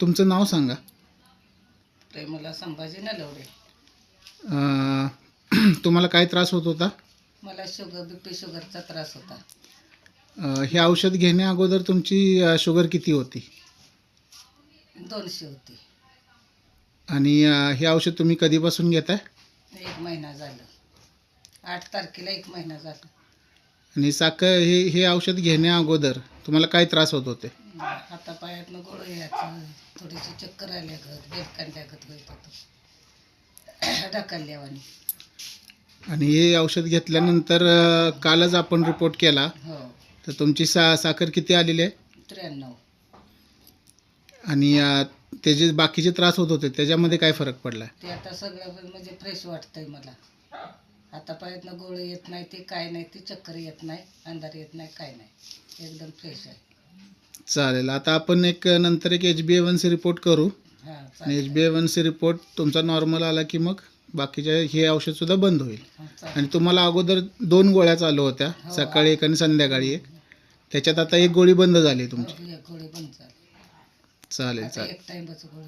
तुमचं नाव सांगा. प्रेमला संभाजी नलवडे. तुम्हाला काय त्रास होत होता? मला बीपी शुगरचा त्रास होता. हे औषध घेण्या अगोदर तुमची शुगर किती होती? 200 होती. आणि हे औषध तुम्ही कधीपासून घेताय? 1 महिना झालं. 8 तारखेला 1 महिना झाला. आणि हे औषध घेण्या अगोदर तुम्हाला काय त्रास होत होते? हातापायातनं गोळं यायचं, थोडीशी चक्कर आल्यागत, बेलकांड्यागत होत होतं, ढकलल्यावानी. आणि हे औषध घेतल्यानंतर कालच आपण रिपोर्ट केला. हो. तर तुमची साखर किती आलेली आहे? 93. आणि ते जे बाकीचे त्रास होत होते त्याच्यामध्ये काय फरक पडला? ते आता सगळं म्हणजे फ्रेश वाटतंय मला. हातापायातनं गोळं येत नाही, ते काय नाही, ती चक्कर येत नाही, अंधार येत नाही, काय नाही, एकदम फ्रेश आहे. चालेल. आता आपण नंतर एक HbA1c रिपोर्ट करू. हां, आणि HbA1c रिपोर्ट तुमचा नॉर्मल आला की मग बाकीचे हे औषधसुद्धा बंद होईल. आणि तुम्हाला अगोदर 2 गोळ्या चालू होत्या, हो, सकाळी 1 आणि संध्याकाळी 1. त्याच्यात आता 1 गोळी बंद झाली तुमची. गोळी बंद झाली. चालेल आता चालेल. 1 टाइमच गोळी.